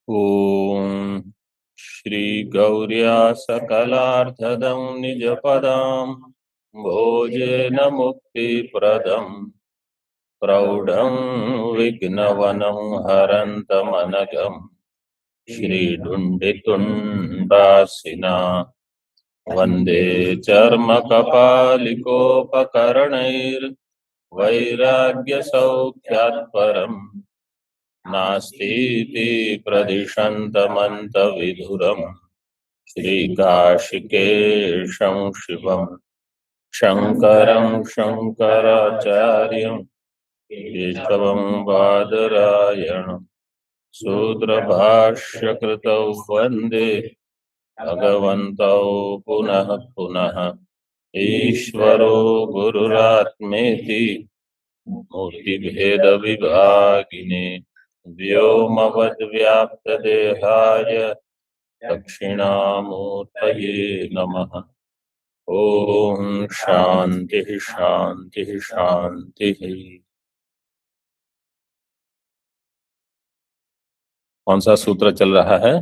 ओम श्री गौर्या सकलार्थदं निजपदां भोजेन मुक्तिप्रदं प्रौढं विघ्नवनं हरन्तमनघं श्रीदुण्डितुण्डासिना वन्दे चर्मकपालिकोपकरणैर्वैराग्यसौख्यात् नास्तीति प्रदिशन्तमन्तविधुरम् श्रीकाशिकेशं शिवं शङ्करं शङ्कराचार्यं केशवं बादरायणं सूत्रभाष्यकृतौ वन्दे भगवन्तौ पुनः पुनः ईश्वरो गुरुरात्मेति मूर्तिभेदविभागिने व्योमवद्व्याप्तदेहाय दक्षिणामूर्तये नमः। ओम शांति शांति शांति। कौन सा सूत्र चल रहा है?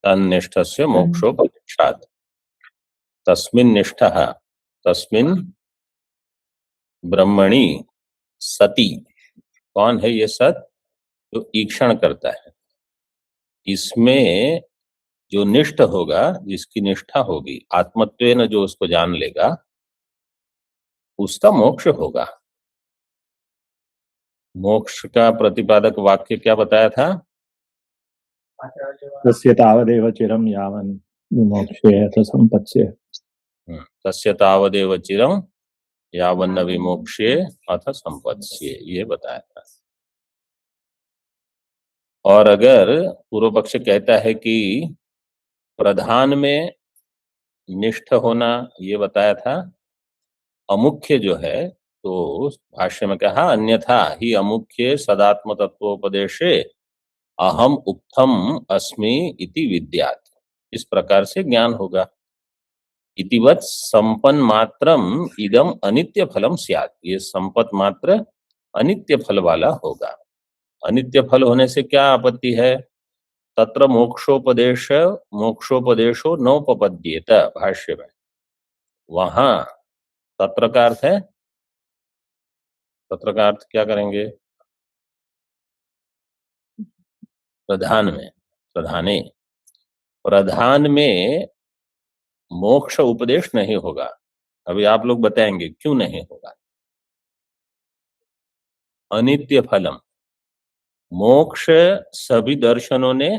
तन्निष्ठस्य मोक्षोपदेशात्। तस्मिन् निष्ठः तस्मिन् ब्रह्मणि सति। कौन है ये सत? जो ईक्षण करता है। इसमें जो निष्ठ होगा, जिसकी निष्ठा होगी, आत्मत्वेन जो उसको जान लेगा, उसका मोक्ष होगा। मोक्ष का प्रतिपादक वाक्य क्या बताया था? तस्य तावदेव चिरं यावन् विमोक्ष्येऽथ संपत्स्ये। तस्य तावदेव चिरं यावन्न विमोक्ष्ये अथ संपत्स्ये, ये बताया था। और अगर पूर्व पक्ष कहता है कि प्रधान में निष्ठ होना, ये बताया था। अमुख्य जो है, तो भाष्य में कहा अन्यथा ही अमुख्य सदात्म तत्वोपदेशे अहम उक्थम अस्मि इति विद्यात्। इस प्रकार से ज्ञान होगा। इतिवत् संपन्न मात्रम इदम अनित्य फलम स्यात्। ये संपत मात्र अनित्य फल वाला होगा। अनित्य फल होने से क्या आपत्ति है? तत्र मोक्षोपदेशो नोपपद्येत। भाष्य में वहां तत्र का अर्थ है, तत्र का अर्थ क्या करेंगे? प्रधान में, प्रधान में मोक्ष उपदेश नहीं होगा। अभी आप लोग बताएंगे क्यों नहीं होगा। अनित्य फलम, मोक्ष सभी दर्शनों ने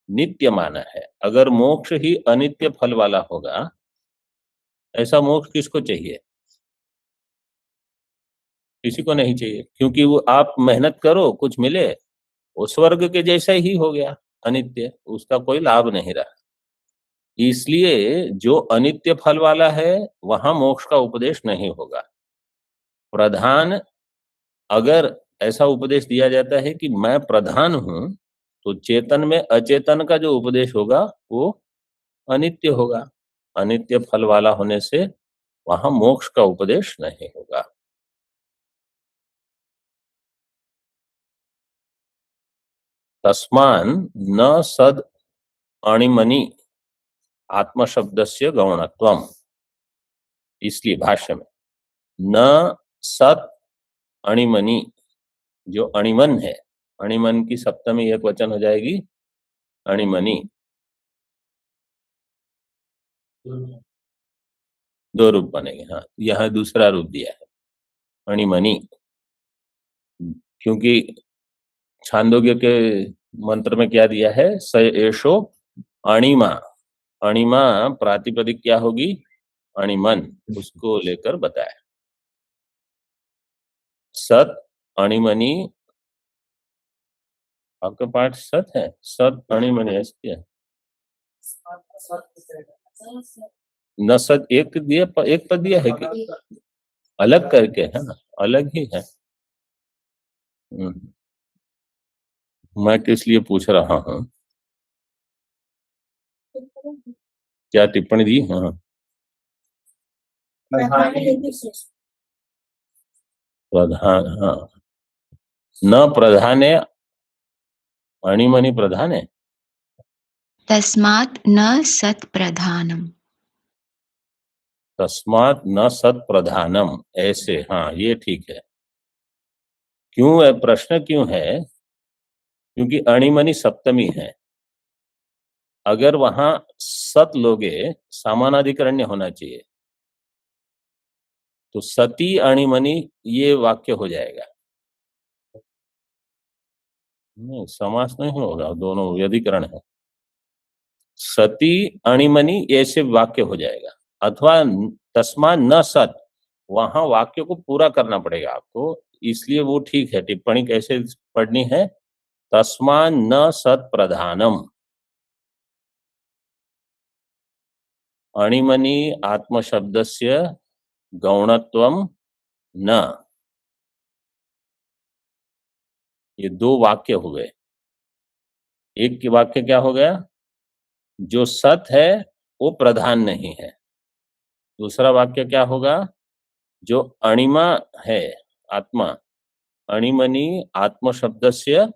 नित्य माना है। अगर मोक्ष ही अनित्य फल वाला होगा, ऐसा मोक्ष किसको चाहिए? किसी को नहीं चाहिए, क्योंकि वो आप मेहनत करो कुछ मिले, वो स्वर्ग के जैसा ही हो गया, अनित्य, उसका कोई लाभ नहीं रहा। इसलिए जो अनित्य फल वाला है वहां मोक्ष का उपदेश नहीं होगा। प्रधान, अगर ऐसा उपदेश दिया जाता है कि मैं प्रधान हूं, तो चेतन में अचेतन का जो उपदेश होगा वो अनित्य होगा। अनित्य फल वाला होने से वहां मोक्ष का उपदेश नहीं होगा। तस्मान न सद अणिमनि आत्म शब्दस्य गौणत्वम। इसलिए भाष्य में न सत अणिमनि, जो अणिमन है, अणिमन की सप्तमी एक वचन हो जाएगी अणिमनि। दो रूप बनेंगे। हाँ, यह दूसरा रूप दिया है अणिमनि, क्योंकि छांदोग्य के मंत्र में क्या दिया है? स एषो अणिमा। अणिमा प्रातिपदिक क्या होगी? अणिमन, उसको लेकर बताया। सत अणिमनि, आपका पाठ सत है, सत अणिमनि ऐसे है। न सत एक दिया, एक पद दिया है कि अलग करके है ना? अलग ही है। मैं किस लिए पूछ रहा हूँ, क्या टिप्पणी दी? हाँ, प्रधान, हाँ, न प्रधाने अणिमणि प्रधान है। तस्मात् न सत् प्रधानम। तस्मात् न सत प्रधानम, ऐसे, हाँ ये ठीक है। क्यों है, प्रश्न क्यों है? क्योंकि अणिमणि सप्तमी है। अगर वहां सत लोगे, समानाधिकरण्य होना चाहिए, तो सती अणिमणि ये वाक्य हो जाएगा। नहीं, समास नहीं होगा, दोनों व्यधिकरण है। सती अणिमणि ऐसे वाक्य हो जाएगा। अथवा तस्मा न सत, वहां वाक्य को पूरा करना पड़ेगा आपको, इसलिए वो ठीक है। टिप्पणी कैसे पढ़नी है? तस्मा न सत प्रधानम, अणिमणि आत्मशब्दस्य गौणत्वम न। ये दो वाक्य हो गए। एक के वाक्य क्या हो गया? जो सत है वो प्रधान नहीं है। दूसरा वाक्य क्या होगा? जो अणिमा है, आत्मा, अणिमणि आत्म शब्दस्य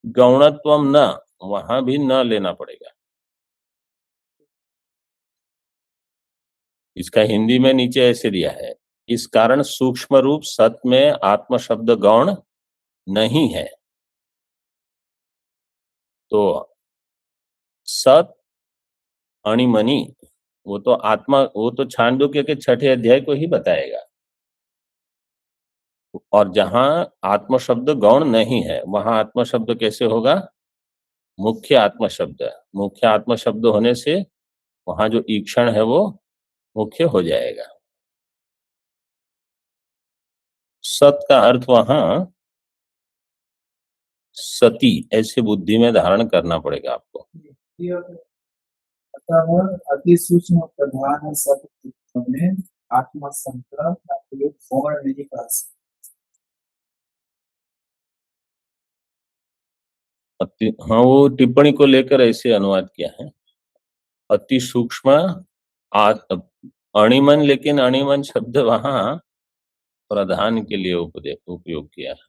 गौणत्वम न, वहां भी न लेना पड़ेगा। इसका हिंदी में नीचे ऐसे दिया है, इस कारण सूक्ष्म रूप सत में आत्म शब्द गौण नहीं है। तो सत अणिमणि, वो तो आत्मा, वो तो छांदोग्य के 6ठे अध्याय को ही बताएगा। और जहां आत्म शब्द गौण नहीं है, वहां आत्म शब्द कैसे होगा? मुख्य आत्म शब्द। मुख्य आत्म शब्द होने से वहां जो ईक्षण है वो मुख्य हो जाएगा। सत का अर्थ वहां सती, ऐसे बुद्धि में धारण करना पड़ेगा आपको। अतः अति सूक्ष्म प्रधान सब में आत्मा संक्रम गौण नहीं कर सकते। हाँ, वो टिप्पणी को लेकर ऐसे अनुवाद किया है, अति सूक्ष्म अणिमन, लेकिन अणिमन शब्द वहां प्रधान के लिए उपयोग किया है।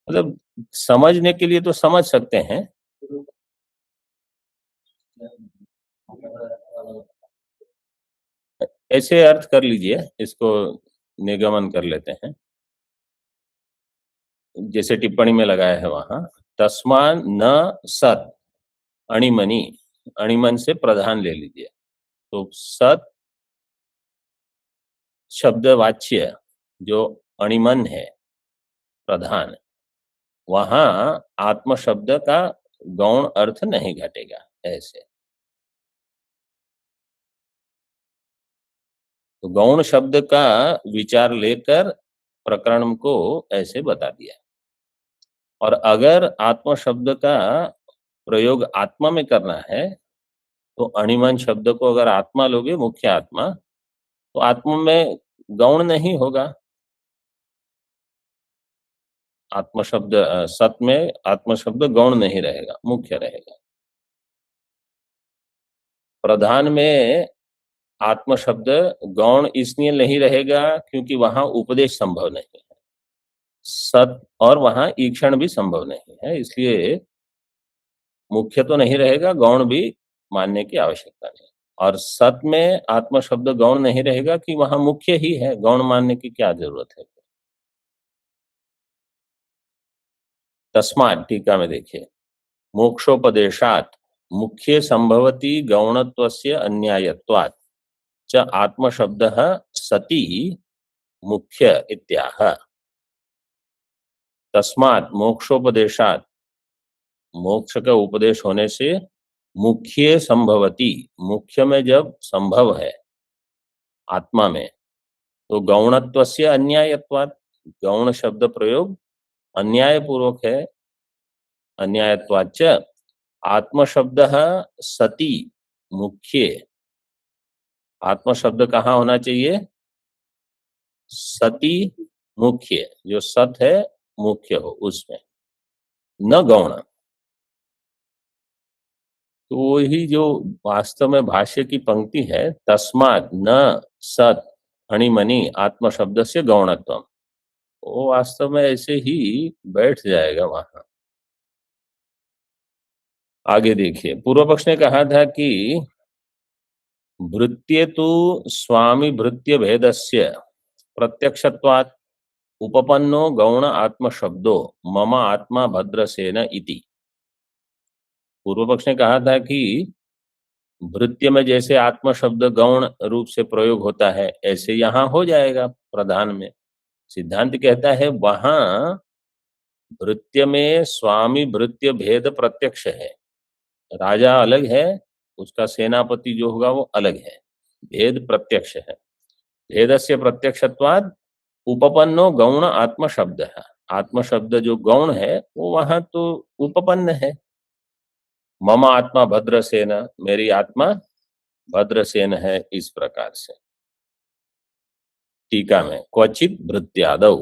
मतलब समझने के लिए तो समझ सकते हैं। ऐसे अर्थ कर लीजिए, इसको निगमन कर लेते हैं जैसे टिप्पणी में लगाया है वहां, तस्मान न सत अणिमणि, अणिमन से प्रधान ले लीजिए, तो सत शब्दवाच्य जो अणिमन है प्रधान, वहां आत्म शब्द का गौण अर्थ नहीं घटेगा। ऐसे तो गौण शब्द का विचार लेकर प्रकरण को ऐसे बता दिया। और अगर आत्म शब्द का प्रयोग आत्मा में करना है, तो अणिमन शब्द को अगर आत्मा लोगे, मुख्य आत्मा, तो आत्मा में गौण नहीं होगा। आत्म शब्द सत में आत्म शब्द गौण नहीं रहेगा, मुख्य रहेगा। प्रधान में आत्म शब्द गौण इसलिए नहीं रहेगा क्योंकि वहां उपदेश संभव नहीं है, सत, और वहां ईक्षण भी संभव नहीं है, इसलिए मुख्य तो नहीं रहेगा, गौण भी मानने की आवश्यकता नहीं। और सत में आत्म शब्द गौण नहीं रहेगा कि वहां मुख्य ही है, गौण मानने की क्या जरूरत है। तस्मात्, टीका में देखिए, मोक्षोपदेशात मुख्य संभवती गौणत्वस्य अन्यायत्वात् च आत्मशब्दः सति मुख्य इत्याह। तस्मात् मोक्षोपदेशात, मोक्ष का उपदेश होने से, मुख्य संभवती, मुख्य में जब संभव है आत्मा में, तो गौणत्वस्य अन्यायत्वात्, गौण शब्द प्रयोग अन्याय पूर्वक है। अन्यायत्वाच्च आत्म शब्द सति मुख्य, आत्म शब्द कहाँ होना चाहिए? सति मुख्य, जो सत है मुख्य हो उसमें, न गौण। तो वही जो वास्तव में भाष्य की पंक्ति है, तस्मात् न सत अणिमणि आत्म शब्द से गौणत्व, वो वास्तव में ऐसे ही बैठ जाएगा वहां। आगे देखिए, पूर्व पक्ष ने कहा था कि भृत्ये तु स्वामी भृत्य भेदस्य प्रत्यक्षत्वात् उपपन्नो गौण आत्म शब्दो मम आत्मा भद्रसेन इति। पूर्व पक्ष ने कहा था कि भृत्य में जैसे आत्म शब्द गौण रूप से प्रयोग होता है, ऐसे यहां हो जाएगा प्रधान में। सिद्धांत कहता है वहां भृत्य में स्वामी भृत्य भेद प्रत्यक्ष है, राजा अलग है, उसका सेनापति जो होगा वो अलग है, भेद प्रत्यक्ष है। भेदस्य प्रत्यक्षत्वाद उपपन्नो गौण आत्म शब्द है, आत्म शब्द जो गौण है वो वहां तो उपपन्न है। मम आत्मा भद्रसेन, मेरी आत्मा भद्रसेन है, इस प्रकार से। टीका में क्वचित भृत्यादौ,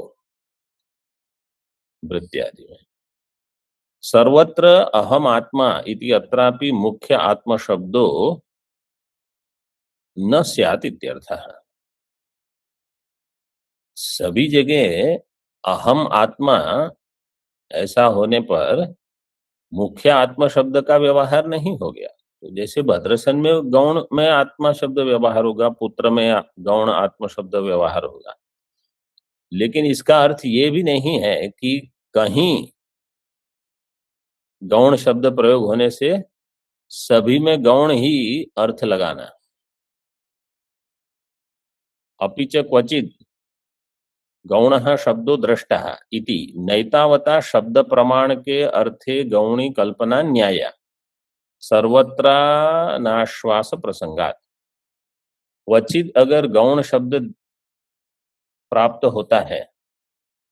भृत्यादि में सर्वत्र अहम आत्मा इति अत्रापि मुख्य आत्म शब्दो न स्यात् इत्यर्थः। सभी जगह अहम आत्मा ऐसा होने पर मुख्य आत्मा शब्द का व्यवहार नहीं हो गया। तो जैसे भद्रसन में गौण में आत्मा शब्द व्यवहार होगा, पुत्र में गौण आत्मा शब्द व्यवहार होगा, लेकिन इसका अर्थ ये भी नहीं है कि कहीं गौण शब्द प्रयोग होने से सभी में गौण ही अर्थ लगाना। अपि च क्वचित गौणः शब्दो दृष्टः इति नैतावता शब्द प्रमाण के अर्थे गौणी कल्पना न्याय सर्वत्र नाश्वास प्रसंगात। क्वचित अगर गौण शब्द प्राप्त होता है,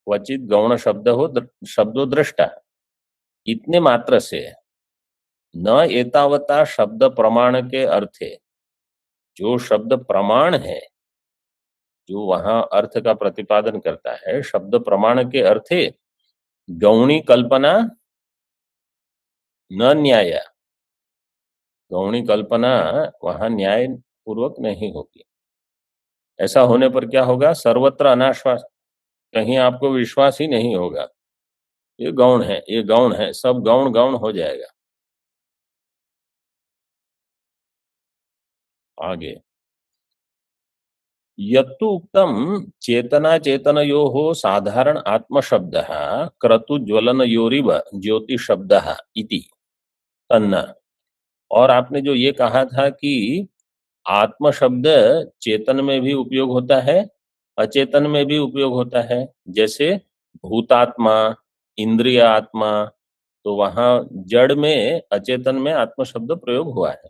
क्वचित गौण शब्द हो शब्दो दृष्टा, इतने मात्र से न एतावता शब्द प्रमाण के अर्थे, जो शब्द प्रमाण है, जो वहां अर्थ का प्रतिपादन करता है, शब्द प्रमाण के अर्थे गौणी कल्पना न न्याय, गौणी कल्पना वहां न्याय पूर्वक नहीं होगी। ऐसा होने पर क्या होगा? सर्वत्र अनाश्वास, कहीं आपको विश्वास ही नहीं होगा, ये गौण है, ये गौण है, सब गौण गौण हो जाएगा। आगे यत्तु उक्तम चेतना चेतनयोः साधारण आत्मशब्दः क्रतुज्वलनयोरिव ज्योतिशब्दः इति तन्न। और आपने जो ये कहा था कि आत्म शब्द चेतन में भी उपयोग होता है, अचेतन में भी उपयोग होता है, जैसे भूतात्मा, इंद्रिय आत्मा, तो वहां जड़ में अचेतन में आत्म शब्द प्रयोग हुआ है।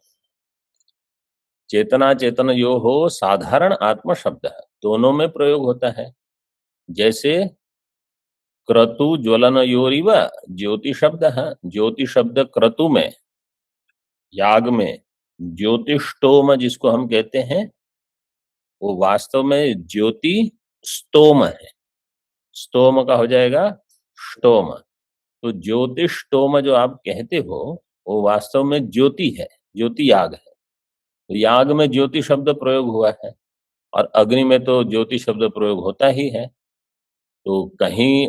चेतना चेतन यो हो साधारण आत्म शब्द दोनों में प्रयोग होता है, जैसे क्रतु ज्वलन योरिव ज्योति शब्द है, ज्योति शब्द क्रतु में, याग में ज्योतिष्टोम जिसको हम कहते हैं, वो वास्तव में ज्योति स्तोम है, स्तोम का हो जाएगा स्टोम। तो ज्योतिष्टोम जो आप कहते हो वो वास्तव में ज्योति है, ज्योति याग है। तो याग में ज्योति शब्द प्रयोग हुआ है, और अग्नि में तो ज्योति शब्द प्रयोग होता ही है। तो कहीं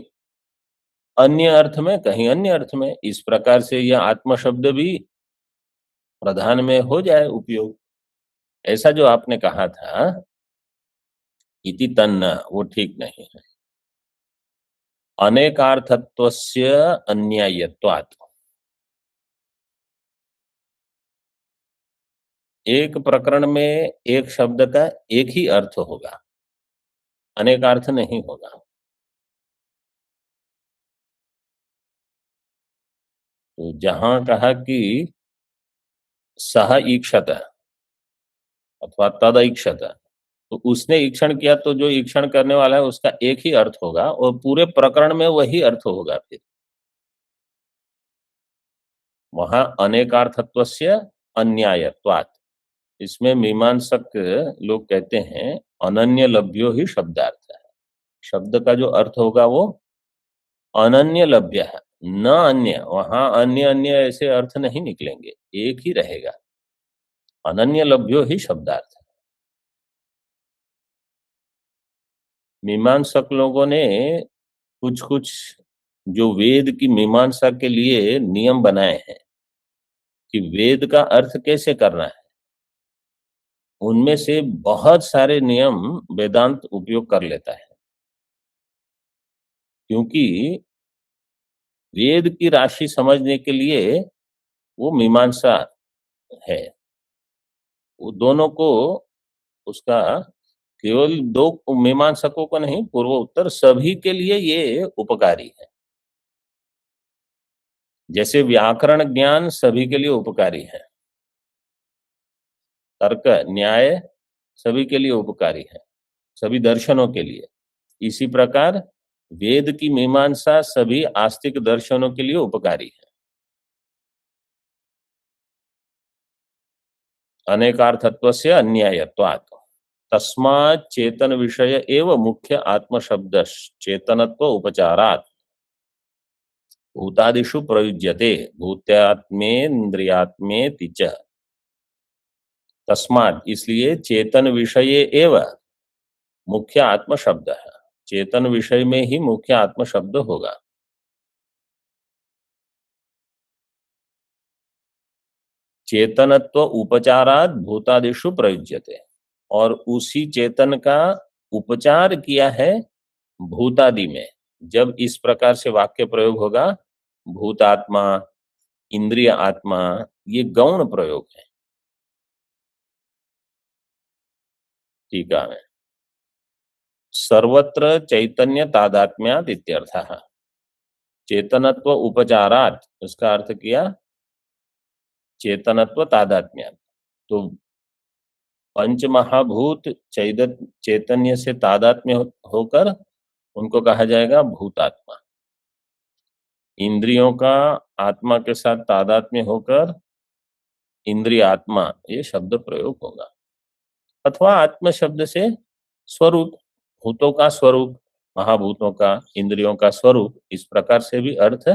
अन्य अर्थ में, कहीं अन्य अर्थ में, इस प्रकार से यह आत्म शब्द भी प्रधान में हो जाए उपयोग। ऐसा जो आपने कहा था इति तन्न, वो ठीक नहीं है। अनेकार्थत्वस्य अन्यायत्वात्, एक प्रकरण में एक शब्द का एक ही अर्थ होगा, अनेकार्थ नहीं होगा। तो जहां कहा कि सह ईक्षत अथवा तद ईक्षत, तो उसने ईक्षण किया, तो जो ईक्षण करने वाला है उसका एक ही अर्थ होगा, और पूरे प्रकरण में वही अर्थ होगा। फिर वहां अनेकार्थत्वस्य अन्यायत्वात्, इसमें मीमांसक लोग कहते हैं अनन्य लभ्यो ही शब्दार्थ है। शब्द का जो अर्थ होगा वो अनन्य लभ्य है, न अन्य। वहां अन्य अन्य ऐसे अर्थ नहीं निकलेंगे, एक ही रहेगा, अनन्य लभ्यो ही शब्दार्थ। मीमांसक लोगों ने कुछ कुछ जो वेद की मीमांसा के लिए नियम बनाए हैं कि वेद का अर्थ कैसे करना है, उनमें से बहुत सारे नियम वेदांत उपयोग कर लेता है, क्योंकि वेद की राशि समझने के लिए वो मीमांसा है। वो दोनों को, उसका केवल दो मीमांसकों को नहीं, पूर्व उत्तर सभी के लिए ये उपकारी है। जैसे व्याकरण ज्ञान सभी के लिए उपकारी है, तर्क न्याय सभी के लिए उपकारी है, सभी दर्शनों के लिए। इसी प्रकार वेद की मीमांसा सभी आस्तिक दर्शनों के लिए उपकारी है। अनेकार्थत्वस्य अन्यायत्वात् तस्मात् चेतन विषय एव मुख्य आत्म शब्द चेतनत्व उपचारात् भूतादिषु प्रयुज्यते भूत्यात्मेन्द्रियात्मेति च। तस्मात् इसलिए चेतन विषय एव मुख्य आत्म शब्द है, चेतन विषय में ही मुख्य आत्म शब्द होगा। चेतनत्व उपचारात् भूतादिषु प्रयुज्यते, और उसी चेतन का उपचार किया है भूतादि में। जब इस प्रकार से वाक्य प्रयोग होगा, भूतात्मा, इंद्रिय आत्मा, ये गौण प्रयोग है। टीका में सर्वत्र चैतन्य तादात्म्यात् इत्यर्थः। चेतनत्व उपचारात्, उसका अर्थ किया चेतनत्व तादात्म्यात्। तो पंच महाभूत चैतन्य से तादात्म्य होकर उनको कहा जाएगा भूतात्मा। इंद्रियों का आत्मा के साथ तादात्म्य होकर इंद्रिय आत्मा, ये शब्द प्रयोग होगा। अथवा आत्म शब्द से स्वरूप, भूतों का स्वरूप, महाभूतों का, इंद्रियों का स्वरूप, इस प्रकार से भी अर्थ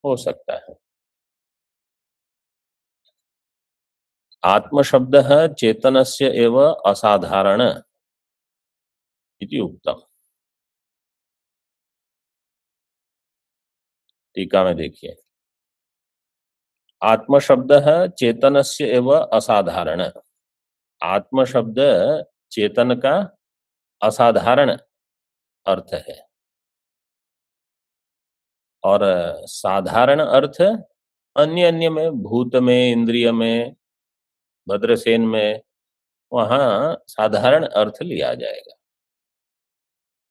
हो सकता है। आत्म शब्द चेतनस्य एव असाधारण इति उक्तम। टीका में देखिए, आत्म शब्द चेतनस्य एव असाधारण। आत्म शब्द चेतन का असाधारण अर्थ है, और साधारण अर्थ अन्य अन्य में, भूत में, इंद्रिय में, भद्रसेन में, वहां साधारण अर्थ लिया जाएगा।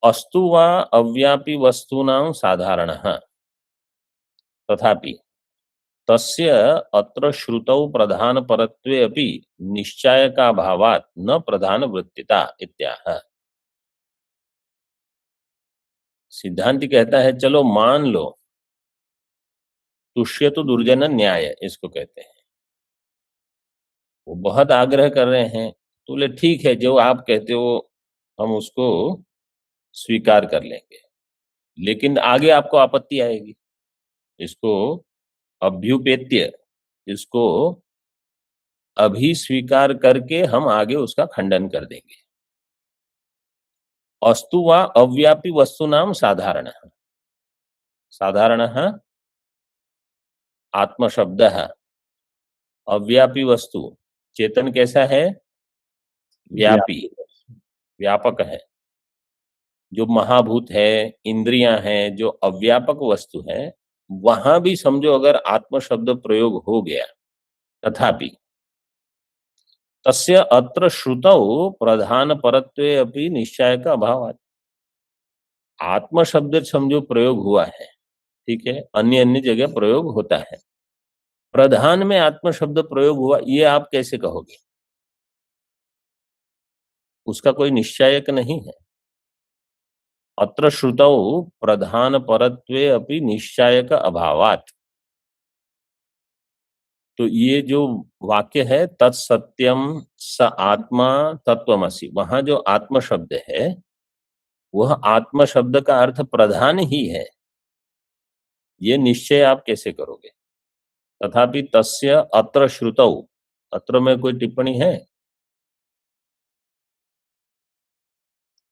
अस्तु वा अव्यापी वस्तूनां साधारणः तथापि तस्य अत्र श्रुतौ प्रधान परत्वे अपि निश्चायकाभावात् न प्रधान वृत्तिता इत्याह। सिद्धांत कहता है, चलो मान लो, तुष्यतु दुर्जन न्याय इसको कहते हैं। वो बहुत आग्रह कर रहे हैं, तो बोले ठीक है, जो आप कहते हो हम उसको स्वीकार कर लेंगे, लेकिन आगे आपको आपत्ति आएगी। इसको अभ्युपेत्य, इसको अभी स्वीकार करके हम आगे उसका खंडन कर देंगे। अस्तु वा अव्यापी वस्तुनाम साधारण, साधारण आत्म शब्द, अव्यापी वस्तु चेतन कैसा है, व्यापी, व्यापक है। जो महाभूत है, इंद्रियां हैं, जो अव्यापक वस्तु है, वहां भी समझो अगर आत्म शब्द प्रयोग हो गया, तथापि तस्य अत्र श्रुतौ प्रधान परत्वे अपि निश्चय का अभाव। आत्म शब्द समझो प्रयोग हुआ है, ठीक है, अन्य अन्य जगह प्रयोग होता है, प्रधान में आत्म शब्द प्रयोग हुआ, ये आप कैसे कहोगे? उसका कोई निश्चयक नहीं है। अत्र श्रुतौ प्रधान परत्वे अपि निश्चयक अभावात्, तो ये जो वाक्य है तत्सत्यम स आत्मा तत्वमसि, वहां जो आत्म शब्द है वह आत्म शब्द का अर्थ प्रधान ही है, ये निश्चय आप कैसे करोगे? तथापि तस्य अत्र श्रुतौ, अत्र में कोई टिप्पणी है?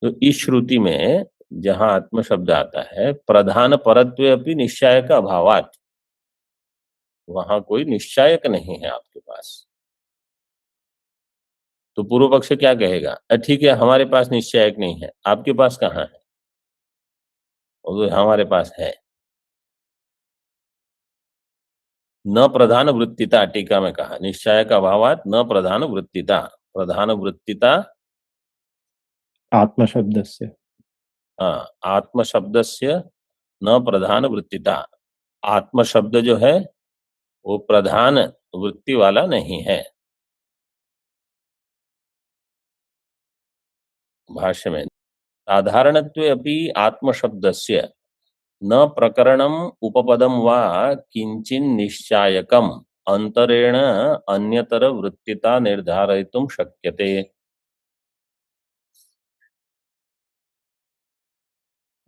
तो इस श्रुति में जहां आत्म शब्द आता है, प्रधान परत्वे अपनी निश्चय का अभावात, वहां कोई निश्चायक नहीं है आपके पास। तो पूर्व पक्ष क्या कहेगा? ठीक है, हमारे पास निश्चायक नहीं है, आपके पास कहाँ है? और तो हमारे पास है। न प्रधान वृत्तिता, टीका में कहा निश्चय का अभावात न प्रधान वृत्तिता। प्रधान वृत्तिता आत्म शब्द से। हाँ, आत्म शब्द से न प्रधान वृत्तिता। आत्म शब्द जो है वो प्रधान वृत्ति वाला नहीं है। भाष्य में साधारणत्वे अपि आत्म शब्दस्य न प्रकरणम उपपदम वा किंचिन निश्चायकम अंतरेण अन्यतर वृत्तिता निर्धारयितुं शक्यते।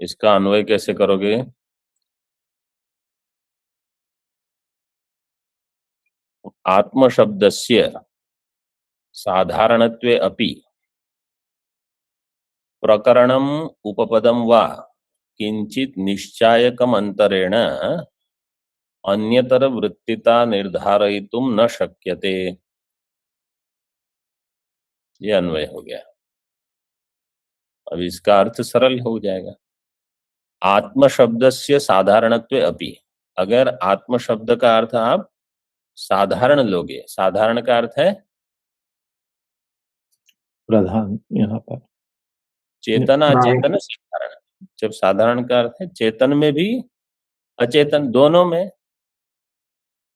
इसका अन्वय कैसे करोगे? आत्म शब्दस्य साधारणत्वे अपि प्रकरणम उपपदम वा किंचित निश्चायकम अंतरेण अन्यतर वृत्तिता निर्धारयितुं न शक्यते। ये अन्वय हो गया। अब इसका अर्थ सरल हो जाएगा। आत्म शब्दस्य साधारणत्वे अपि, अगर आत्म शब्द का अर्थ आप साधारण लोगे, साधारण का अर्थ है प्रधान, यहाँ पर चेतन अचेतन साधारण। जब साधारण का अर्थ है चेतन में भी अचेतन दोनों में,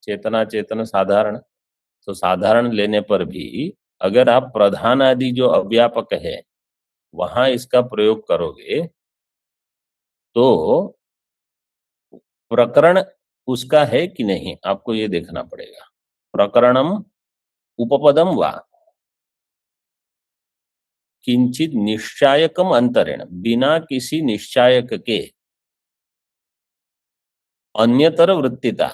चेतना चेतन साधारण। तो साधारण लेने पर भी अगर आप प्रधान आदि जो अव्यापक है वहां इसका प्रयोग करोगे तो प्रकरण उसका है कि नहीं, आपको ये देखना पड़ेगा। प्रकरणम उपपदम वा किंचित निश्चायकम अंतरेण, बिना किसी निश्चायक के अन्यतर वृत्तिता।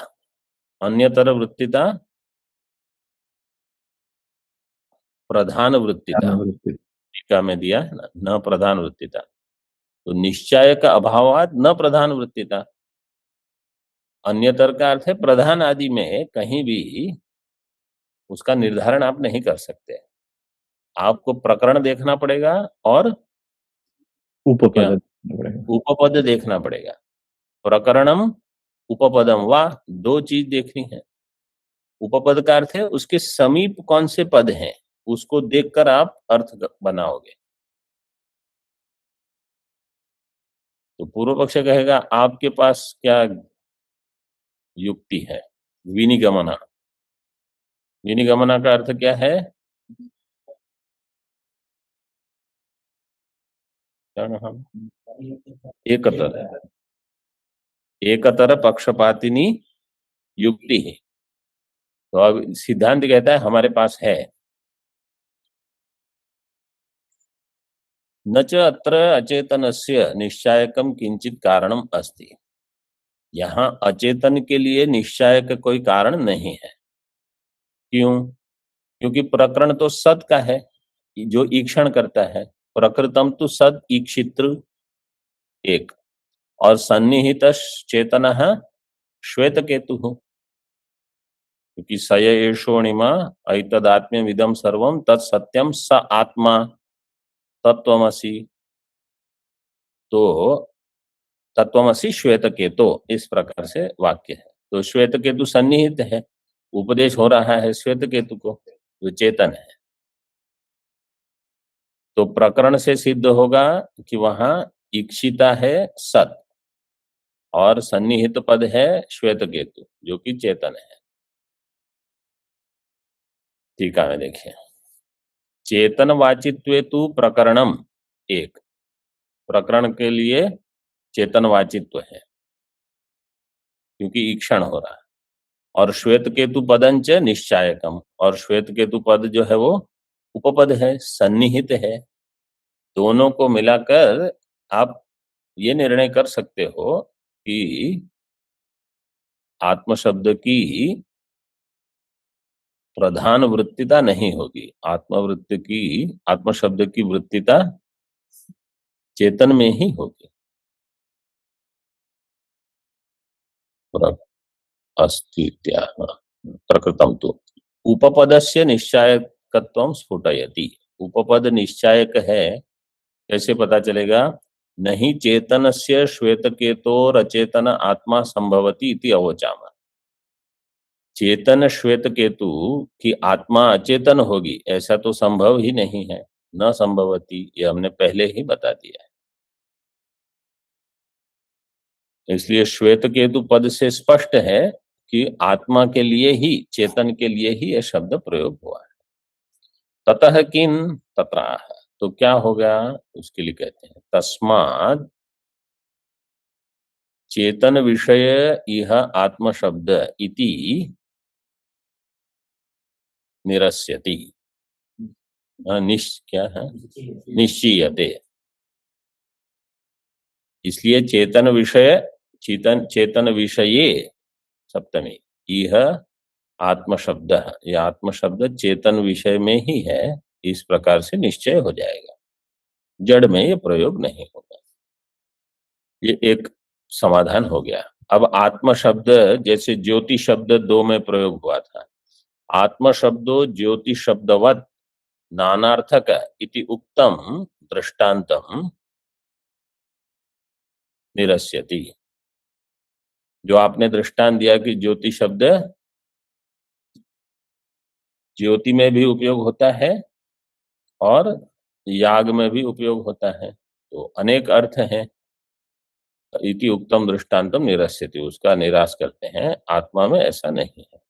अन्यतर वृत्तिता प्रधान वृत्तिता, टीका में दिया है ना, न प्रधान वृत्तिता। तो निश्चय का अभावात न प्रधान वृत्तिता। अन्यतर का अर्थ है प्रधान आदि में कहीं भी उसका निर्धारण आप नहीं कर सकते। आपको प्रकरण देखना पड़ेगा और क्या उपपद उपपद देखना पड़ेगा। प्रकरणम उपपदम वा, दो चीज देखनी है। उपपद का अर्थ है उसके समीप कौन से पद हैं, उसको देखकर आप अर्थ बनाओगे। तो पूर्व पक्ष कहेगा आपके पास क्या युक्ति है? विनिगमना। विनिगमना का अर्थ क्या है? क्या नाम? एकतर, एकतर पक्षपातिनी युक्ति है। तो अब सिद्धांत कहता है हमारे पास है। न च अत्र अचेतनस्य निश्चायकम किंचित कारणम अस्ति। यहाँ अचेतन के लिए निश्चायक कोई कारण नहीं है। क्यों? क्योंकि प्रकरण तो सत का है, जो ईक्षण करता है। प्रकृतम तो सद ईक्षित्र एक, और सन्निहित चेतन श्वेत केतु, क्योंकि सय एषोणिमा ऐतदात्म्य विदम सर्वम तत्सत्यम स आत्मा तत्वमसि। तो तत्वमसि श्वेत केतु, इस प्रकार से वाक्य है। तो श्वेत केतु सन्निहित है, उपदेश हो रहा है श्वेत केतु को, जो चेतन है। तो प्रकरण से सिद्ध होगा कि वहां इक्षिता है सत और सन्निहित पद है श्वेत केतु जो कि चेतन है। टीका में देखिए, चेतन वाचित्वे तु प्रकरणम एक, प्रकरण के लिए चेतन वाचित्व है क्योंकि ईक्षण हो रहा है। और श्वेत केतु पदंच निश्चायकम, और श्वेत केतु पद जो है वो उपपद है, सन्निहित है। दोनों को मिलाकर आप ये निर्णय कर सकते हो कि आत्म शब्द की प्रधान वृत्तिता नहीं होगी। आत्म शब्द की वृत्तिता चेतन में ही होगी। अस्तीत्या प्रकृतम तो उपपदस्य निश्चायकत्वं स्फुटयति। उपपद निश्चायक है, कैसे पता चलेगा? नहीं चेतनस्य श्वेतकेतो रचेतन आत्मा संभवति इति अवोचाम। चेतन श्वेतकेतु की आत्मा अचेतन होगी ऐसा तो संभव ही नहीं है, न संभवती, ये हमने पहले ही बता दिया है। इसलिए श्वेतकेतु पद से स्पष्ट है कि आत्मा के लिए ही, चेतन के लिए ही यह शब्द प्रयोग हुआ है। ततः किन तत्राह, तो क्या होगा उसके लिए कहते हैं तस्माद चेतन विषय यह आत्म शब्द इति निरस्यति। क्या है? निश्चीयते। इसलिए चेतन विषय, चेतन विषये सप्तमी यह आत्म शब्द, यह आत्म शब्द चेतन विषय में ही है, इस प्रकार से निश्चय हो जाएगा, जड़ में यह प्रयोग नहीं होगा। ये एक समाधान हो गया। अब आत्म शब्द जैसे ज्योति शब्द 2 में प्रयोग हुआ था, आत्म शब्दो ज्योति शब्दवत नानार्थक इति उक्तम दृष्टांतम निरस्यति। जो आपने दृष्टांत दिया कि ज्योति शब्द ज्योति में भी उपयोग होता है और याग में भी उपयोग होता है, तो अनेक अर्थ हैं। इति उक्तम दृष्टांतम निरस्यति, उसका निराश करते हैं, आत्मा में ऐसा नहीं है।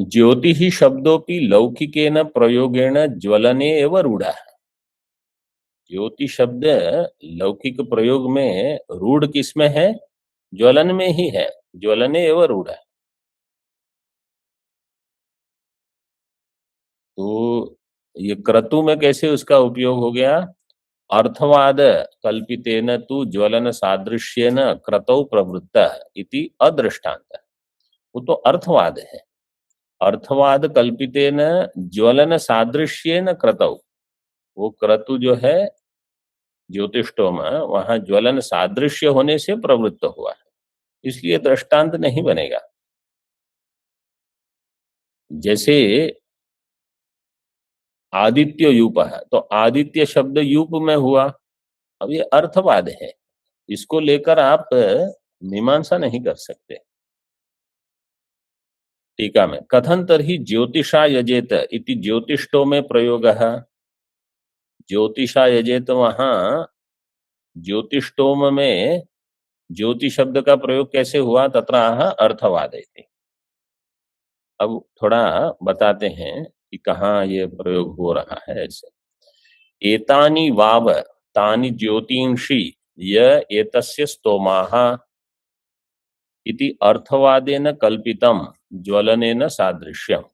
ज्योति ही शब्दोपि लौकिकेन प्रयोगेण ज्वलने एव रूढ़ा। ज्योति शब्द लौकिक प्रयोग में रूढ़ किसमें है? ज्वलन में ही है, ज्वलने एव रूढ़ा। तो ये क्रतु में कैसे उसका उपयोग हो गया? अर्थवाद कल्पितेन तु ज्वलन सादृश्येन क्रतौ प्रवृत्त इति अदृष्टांत। वो तो अर्थवाद है, अर्थवाद कल्पितेन ज्वलन सादृश्येन क्रतौ। वो क्रतु जो है ज्योतिष्टोम, वहां ज्वलन सादृश्य होने से प्रवृत्त हुआ है, इसलिए दृष्टांत नहीं बनेगा। जैसे आदित्य यूप है, तो आदित्य शब्द यूप में हुआ, अब ये अर्थवाद है, इसको लेकर आप मीमांसा नहीं कर सकते। टीका में कथन तर्हि ज्योतिषा यजेत इति ज्योतिष्टो में प्रयोग है। ज्योतिषा यजेत, वहां ज्योतिष्टोम में ज्योति शब्द का प्रयोग कैसे हुआ? तत्राह अर्थवाद है। अब थोड़ा बताते हैं कि कहाँ ये प्रयोग हो रहा है। ऐसे एतानि वाव तानि ज्योतिंषि य एतस्य स्तोमाः इति अर्थवादेन कल्पितम ज्वलनेन सादृश्यम।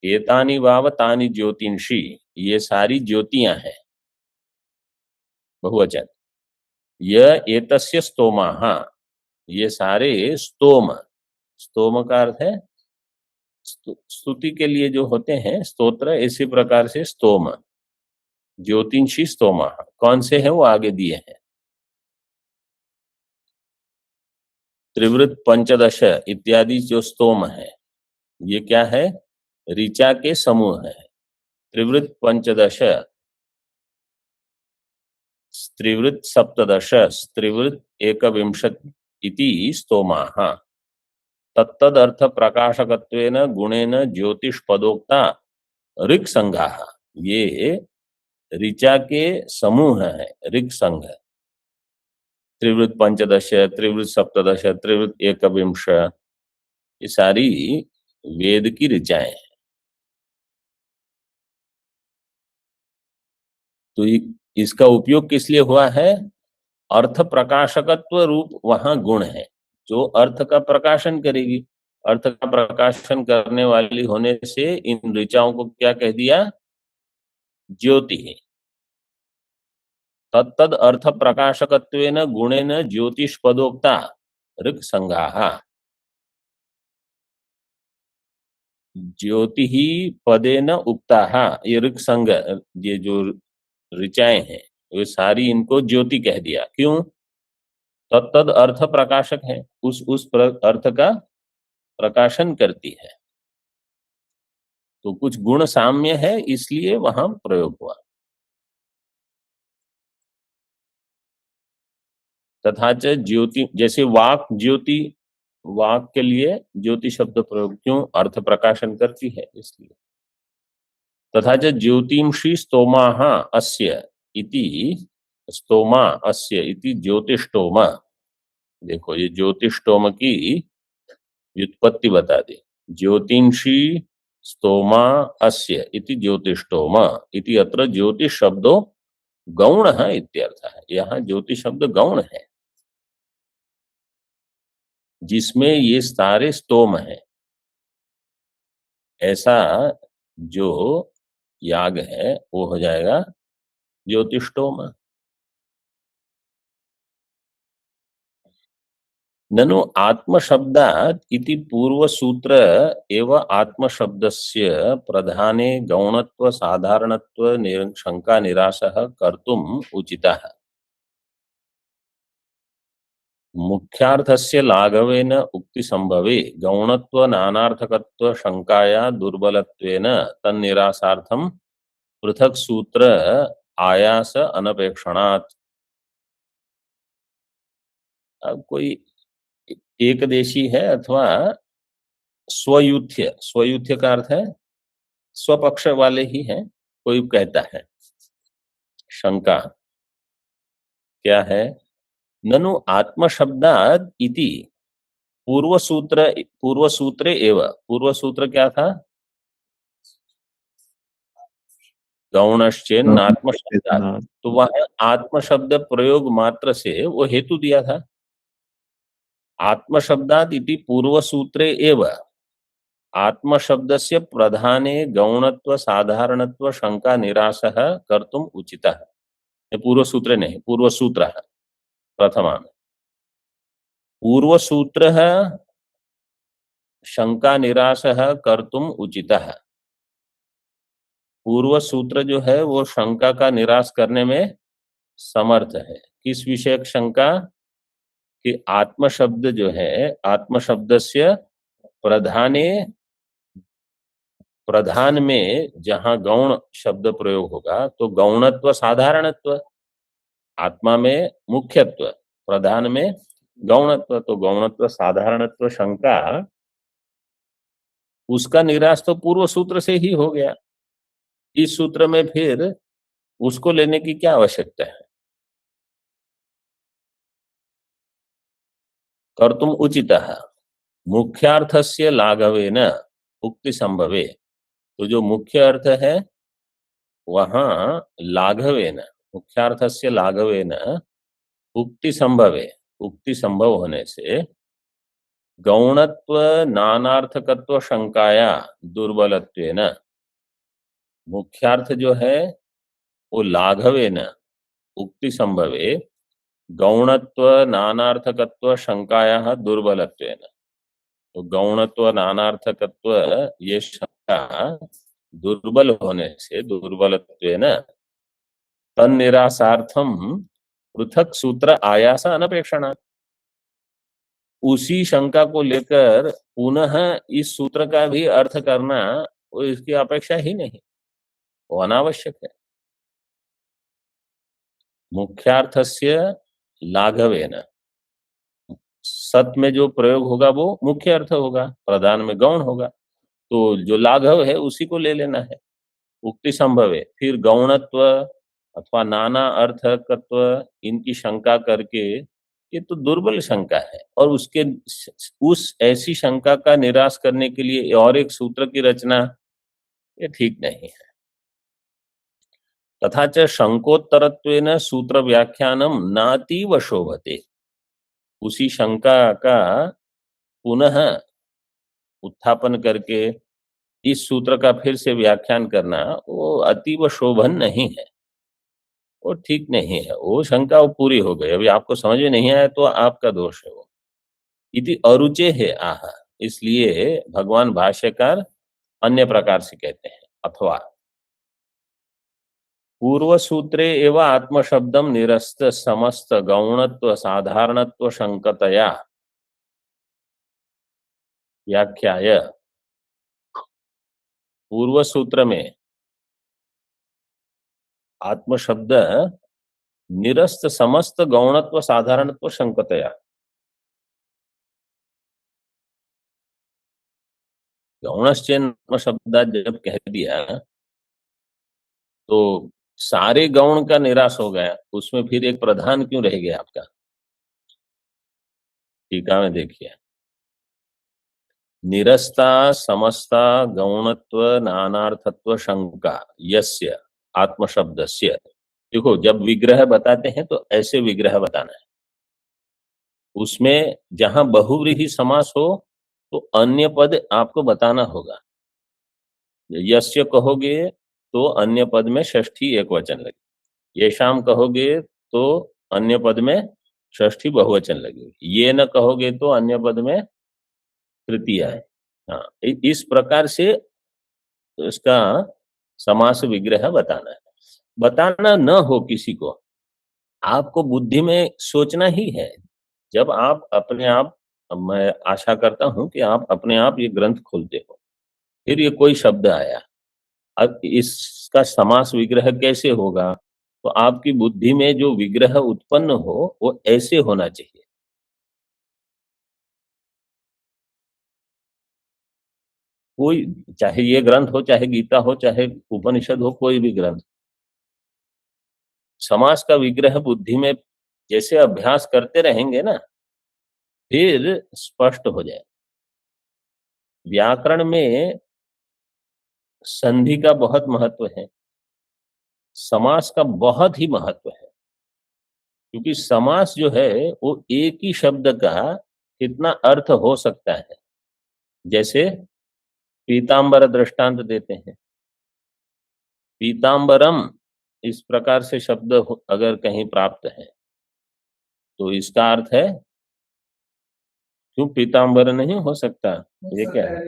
एतानि वाव तानि ज्योतिंषि, ये सारी ज्योतियां हैं, बहुवचन। य एतस्य स्तोमाः, ये सारे स्तोम, स्तोम का अर्थ है स्तुति के लिए जो होते हैं स्तोत्र, इसी प्रकार से स्तोम, ज्योतिंषि स्तोमा कौन से हैं वो आगे दिए हैं। त्रिवृत पंचदश इत्यादि जो स्तोम है, ये क्या है? ऋचा के समूह है। त्रिवृत पंचदश, त्रिवृत सप्तदश, त्रिवृत एकविंशत इति स्तोमाः। तत्तद अर्थ प्रकाशकत्वेन गुणेन ज्योतिष पदोक्ता ऋक् संघाः, ये ऋचा के समूह है, ऋक् संघ। त्रिवृत पंचदश, त्रिवृत सप्तदश, त्रिवृत एकविंश, ये सारी वेद की ऋचाएं हैं। तो इसका उपयोग किस लिए हुआ है? अर्थ प्रकाशकत्व रूप वहां गुण है, जो अर्थ का प्रकाशन करेगी। अर्थ का प्रकाशन करने वाली होने से इन ऋचाओं को क्या कह दिया? ज्योति है। तत्तद अर्थ प्रकाशकत्वेन गुणेन ज्योतिष पदोक्ता ऋक् संघाः। ज्योति ही पदेन उक्ताः, ये ऋक् संघ, ये जो ऋचाएं हैं वे सारी इनको ज्योति कह दिया। क्यों? तत्तद अर्थ प्रकाशक है, उस अर्थ का प्रकाशन करती है। तो कुछ गुण साम्य है इसलिए वहां प्रयोग हुआ। तथा च ज्योति, जैसे वाक ज्योति, वाक के लिए ज्योति शब्द प्रयोग क्यों? अर्थ प्रकाशन करती है इसलिए। तथा च ज्योतिषी स्तोमा अस्य इति, स्तोमा अस्य इति ज्योतिष्टोम। देखो ये ज्योतिष्टोम की व्युत्पत्ति बता दी। ज्योतिषी स्तोमा अस्य इति ज्योतिष्टोम इति अत्र ज्योतिष शब्दो गौण है इत्यर्थ है। यहाँ ज्योतिष शब्द गौण है जिसमें ये सारे स्तोम है। ऐसा जो याग है वो हो जाएगा ज्योतिष्टोम। ननु आत्मशब्दात् इति पूर्वसूत्र एव आत्मशब्दस्य प्रधाने गौणत्व साधारणत्व शंका निराशः कर्तुम् उचितः। मुख्यार्थस्य लाघवेन उक्ति संभवे गौणत्व नानार्थकत्व शंकाया दुर्बलत्वेन तन्निरासार्थं पृथक सूत्र आयास अनपेक्षणात्। अब कोई एकदेशी है अथवा स्वयुथ्य, स्वयुथ्य का अर्थ है स्वपक्ष वाले ही हैं, कोई कहता है शंका क्या है? ननु आत्मशब्दात् इति पूर्वसूत्रे एव, पूर्वसूत्र क्या था? गौणश्चेन आत्मशब्दात्, तो वह आत्मशब्द प्रयोग मात्र से वो हेतु दिया था। आत्मशब्दात् इति पूर्वसूत्रे एव आत्मशब्दस्य प्रधाने गौणत्व साधारणत्व शंका निरासः कर्तुम् उचितः। ये पूर्वसूत्र नहीं, पूर्वसूत्र प्रथमा में पूर्वसूत्र शंका निरासः कर्तुम् उचितः। पूर्व सूत्र जो है वो शंका का निराश करने में समर्थ है। किस विषयक शंका? कि आत्म शब्द जो है, आत्म शब्दस्य प्रधाने, प्रधान में जहां गौण शब्द प्रयोग होगा तो गौणत्व साधारणत्व, आत्मा में मुख्यत्व, प्रधान में गौणत्व, तो गौणत्व साधारणत्व शंका उसका निराश तो पूर्व सूत्र से ही हो गया। इस सूत्र में फिर उसको लेने की क्या आवश्यकता है? कर्तुम उचितः मुख्यार्थस्य लाघवेन उक्ति संभवे। तो जो मुख्य अर्थ है वहां लाघवेन, मुख्यार्थस्य लाघवेन उक्ति संभवे, उक्ति संभव होने से गौणत्व नानार्थकत्व शंकाया दुर्बलत्वेन, मुख्यार्थ जो है वो लाघवेन उक्ति संभवे गौणत्व नानार्थकत्व शंकाया दुर्बलत्वेन। तो गौणत्व नानार्थकत्व ये शंका दुर्बल होने से, दुर्बलत्वेन तन्निरासार्थम पृथक सूत्र आयास अनपेक्षणात्, उसी शंका को लेकर पुनः इस सूत्र का भी अर्थ करना वो इसकी अपेक्षा ही नहीं, वो अनावश्यक है। मुख्यार्थस्य लाघवेन, सत में जो प्रयोग होगा वो मुख्य अर्थ होगा, प्रधान में गौण होगा, तो जो लाघव है उसी को ले लेना है। उक्ति संभव है, फिर गौणत्व अथवा नाना अर्थकत्व इनकी शंका करके ये तो दुर्बल शंका है, और उसके उस ऐसी शंका का निराश करने के लिए और एक सूत्र की रचना ये ठीक नहीं है। तथा च शंकोत्तरत्वेन सूत्र व्याख्यानम नातीव शोभते, उसी शंका का पुनः उत्थापन करके इस सूत्र का फिर से व्याख्यान करना वो अतीव शोभन नहीं है, वो ठीक नहीं है। वो शंका वो पूरी हो गई, अभी आपको समझ में नहीं आया तो आपका दोष है वो। इति अरुचे है आह, इसलिए भगवान भाष्यकार अन्य प्रकार से कहते हैं। अथवा पूर्व सूत्रे एव आत्मशब्दम निरस्त समस्त गौणत्व साधारणत्व शंकतया व्याख्याय। पूर्व सूत्र में आत्मशब्द निरस्त समस्त गौणत्व साधारणत्व शंकतया, गौणश्चेन आत्मशब्दात जब कह दिया तो सारे गौण का निराश हो गया, उसमें फिर एक प्रधान क्यों रह गया आपका? टीका में देखिए, निरस्ता समस्ता गौणत्व नानार्थत्व शंका यस्य आत्मशब्दस्य। देखो, जब विग्रह बताते हैं तो ऐसे विग्रह बताना है, उसमें जहां बहुव्रीहि समास हो तो अन्य पद आपको बताना होगा। यस्य कहोगे तो अन्य पद में षष्ठी एक वचन लगेगी, येषाम कहोगे तो अन्य पद में षष्ठी बहुवचन लगेगी, ये न कहोगे तो अन्य पद में तृतीया है। हाँ, इस प्रकार से इसका समास विग्रह बताना है। बताना न हो किसी को, आपको बुद्धि में सोचना ही है। जब आप अपने आप, मैं आशा करता हूं कि आप अपने आप ये ग्रंथ खोलते हो, फिर ये कोई शब्द आया, अब इसका समास विग्रह कैसे होगा, तो आपकी बुद्धि में जो विग्रह उत्पन्न हो वो ऐसे होना चाहिए। कोई, चाहे ये ग्रंथ हो, चाहे गीता हो, चाहे उपनिषद हो, कोई भी ग्रंथ, समास का विग्रह बुद्धि में जैसे अभ्यास करते रहेंगे ना, फिर स्पष्ट हो जाए। व्याकरण में संधि का बहुत महत्व है, समास का बहुत ही महत्व है, क्योंकि समास जो है वो एक ही शब्द का कितना अर्थ हो सकता है। जैसे पीतांबर दृष्टांत देते हैं, पीतांबरम इस प्रकार से शब्द अगर कहीं प्राप्त है तो इसका अर्थ है, क्यों पीतांबर नहीं हो सकता? ये क्या है?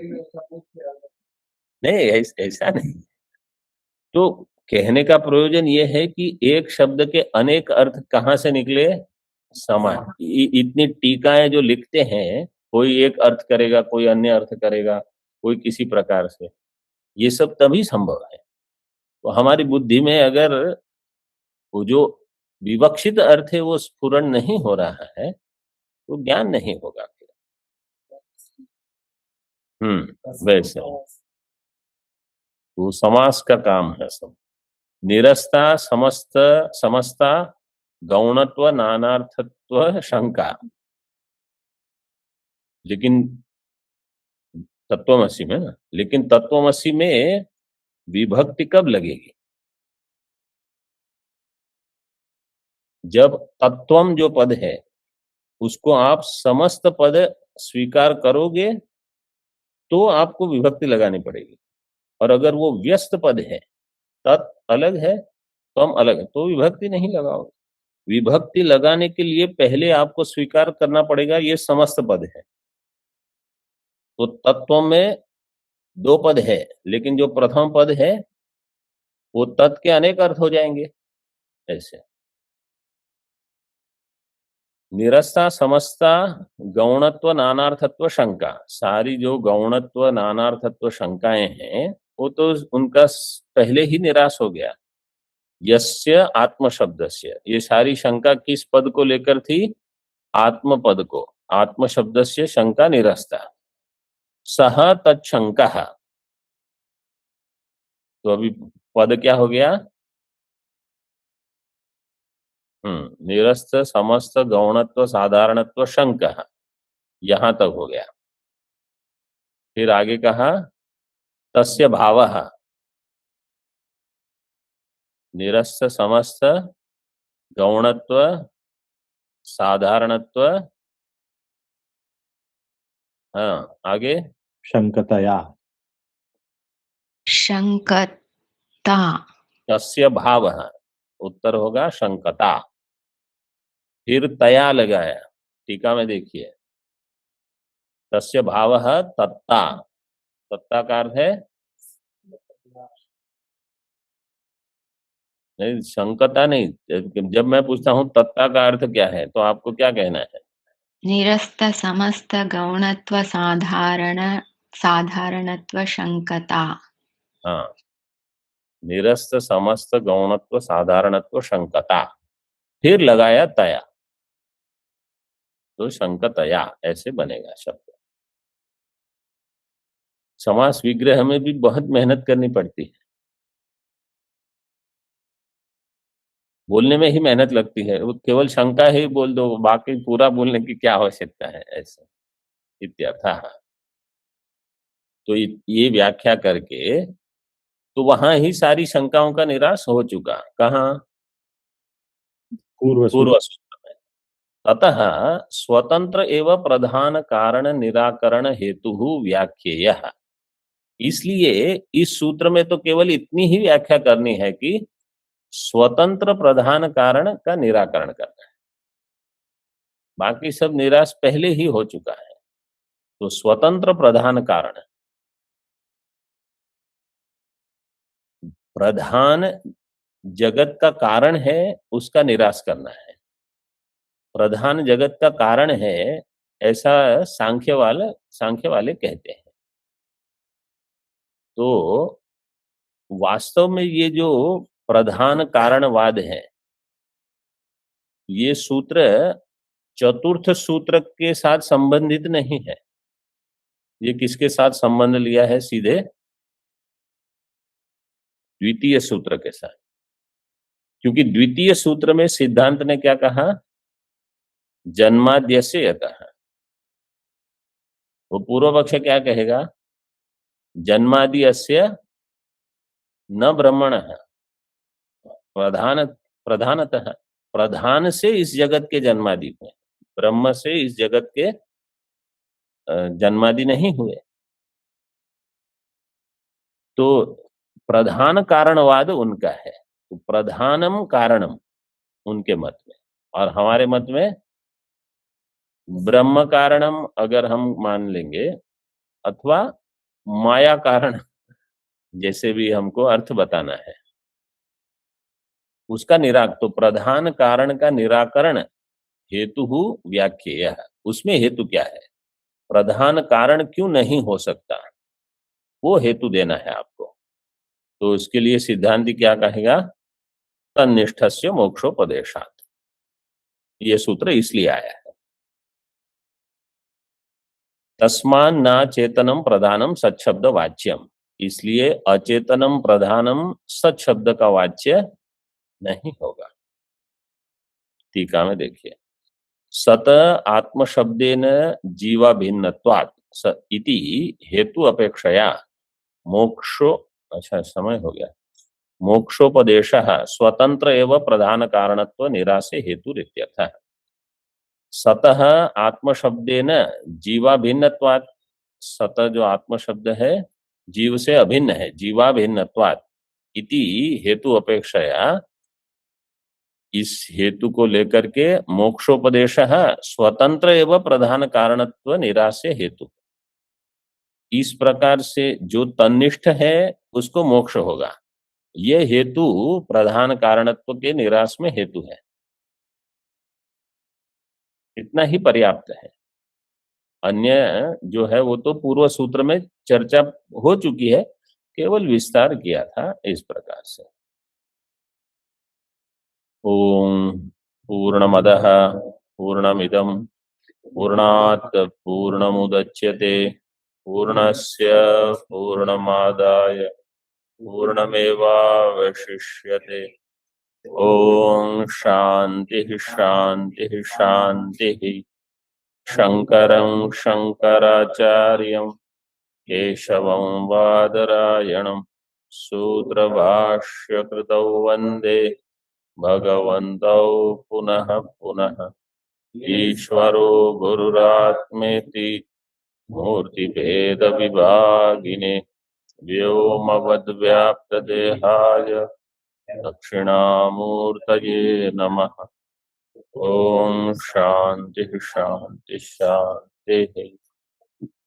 नहीं, ऐसा नहीं। तो कहने का प्रयोजन ये है कि एक शब्द के अनेक अर्थ कहाँ से निकले? समान। इतनी टीकाएं जो लिखते हैं, कोई एक अर्थ करेगा, कोई अन्य अर्थ करेगा, कोई किसी प्रकार से, ये सब तभी संभव है। तो हमारी बुद्धि में अगर वो जो विवक्षित अर्थ है वो स्फुरण नहीं हो रहा है तो ज्ञान नहीं होगा फिर। वैसे तो समास का काम है सब। निरस्ता समस्त समस्ता गौणत्व नानार्थत्व शंका, लेकिन तत्वमसी में ना, लेकिन तत्वमसी में विभक्ति कब लगेगी? जब तत्वम जो पद है उसको आप समस्त पद स्वीकार करोगे तो आपको विभक्ति लगानी पड़ेगी, और अगर वो व्यस्त पद है, तत् अलग है, तम अलग है, तो विभक्ति नहीं लगाओगे। विभक्ति लगाने के लिए पहले आपको स्वीकार करना पड़ेगा ये समस्त पद है। तो तत्व में दो पद है, लेकिन जो प्रथम पद है वो तत् के अनेक अर्थ हो जाएंगे। ऐसे निरस्ता समस्ता गौणत्व नानार्थत्व शंका, सारी जो गौणत्व नानार्थत्व शंकाएं हैं वो तो उनका पहले ही निराश हो गया। यस्य आत्म शब्दस्य, ये सारी शंका किस पद को लेकर थी? आत्म पद को। आत्म शब्दस्य शंका निरस्ता, सह तत्शंका। तो अभी पद क्या हो गया? निरस्त समस्त गौणत्व साधारणत्व शंका, यहां तक हो गया। फिर आगे कहा तस्य भावः, निरस्त समस्त गौणत्व साधारणत्व, हाँ आगे शंकतया। शंकता। तस्य भावः, उत्तर होगा शंकता। फिर तया लगाया, टीका में देखिए, तस्य भावः तत्ता, तत्ता का अर्थ है नहीं, शंकता नहीं। जब मैं पूछता हूँ तत्ता का अर्थ क्या है, तो आपको क्या कहना है? निरस्त समस्त गौणत्व साधारणत्व शंकता। हाँ, निरस्त समस्त गौणत्व साधारणत्व शंकता, फिर लगाया तया, तो शंकतया ऐसे बनेगा शब्द। समास विग्रह में भी बहुत मेहनत करनी पड़ती है, बोलने में ही मेहनत लगती है। वो केवल शंका ही बोल दो, बाकी पूरा बोलने की क्या आवश्यकता है, ऐसे इत्यर्थ। तो ये व्याख्या करके तो वहां ही सारी शंकाओं का निराश हो चुका। कहाँ? पूर्व पूर्व सूत्र। सूत्र में। अतः स्वतंत्र एवं प्रधान कारण निराकरण हेतु व्याख्येय। इसलिए इस सूत्र में तो केवल इतनी ही व्याख्या करनी है कि स्वतंत्र प्रधान कारण का निराकरण करना है, बाकी सब निराश पहले ही हो चुका है। तो स्वतंत्र प्रधान कारण, प्रधान जगत का कारण है, उसका निराश करना है। प्रधान जगत का कारण है ऐसा सांख्य वाले कहते हैं। तो वास्तव में ये जो प्रधान कारणवाद है, ये सूत्र चतुर्थ सूत्र के साथ संबंधित नहीं है। ये किसके साथ संबंध लिया है? सीधे द्वितीय सूत्र के साथ। क्योंकि द्वितीय सूत्र में सिद्धांत ने क्या कहा? जन्माद्यस्य यतः। वो पूर्व पक्ष क्या कहेगा? जन्मादि अस्य न ब्रह्मणः प्रधान प्रधानतः, प्रधान से इस जगत के जन्मादि हुए, ब्रह्म से इस जगत के जन्मादि नहीं हुए। तो प्रधान कारणवाद उनका है, तो प्रधानम कारणम उनके मत में, और हमारे मत में ब्रह्म कारणम अगर हम मान लेंगे, अथवा माया कारण, जैसे भी हमको अर्थ बताना है उसका तो प्रधान कारण का निराकरण हेतु व्याख्येय। उसमें हेतु क्या है, प्रधान कारण क्यों नहीं हो सकता, वो हेतु देना है आपको। तो इसके लिए सिद्धांति क्या कहेगा? तन्निष्ठस्य मोक्षोपदेशात्। ये सूत्र इसलिए आया है। तस्मान न चेतनम प्रधानम सच्छब्द वाच्यम, इसलिए अचेतनम प्रधानम सच्छब्द का वाच्य नहीं होगा। टीका में देखिए, सत आत्मशब्देन जीवा भिन्नत्वात् इति हेतु अपेक्षया मोक्षो, अच्छा समय हो गया, मोक्षोपदेशः स्वतंत्र एवं प्रधान कारणत्व निरासे हेतु इत्यर्थः। सतः आत्मशब्देन जीवा भिन्नत्वात्, सत जो आत्म शब्द है जीव से अभिन्न है, जीवा भिन्नत्वात् इति हेतु अपेक्षया, इस हेतु को लेकर के मोक्षोपदेश स्वतंत्र एवं प्रधान कारणत्व निराशे हेतु। इस प्रकार से जो तन्निष्ठ है उसको मोक्ष होगा, ये हेतु प्रधान कारणत्व के निराश में हेतु है। इतना ही पर्याप्त है। अन्य जो है वो तो पूर्व सूत्र में चर्चा हो चुकी है, केवल विस्तार किया था इस प्रकार से। ओम पूर्णमदः पूर्णमिदं पूर्णात् पूर्णमुदच्यते पूर्णस्य पूर्णमादाय पूर्णमेवावशिष्यते। ओम शांति शांति शांति। शंकरं शंकराचार्यं केशवं बादरायणं सूत्रभाष्यकृतौ वन्दे भगवन्तौ पुनः पुनः। ईश्वरो गुरुरात्मेति मूर्तिभेदविभागिने व्योमवद्व्याप्तदेहाय दक्षिणामूर्तये नमः। ओम शांति शांति शांति।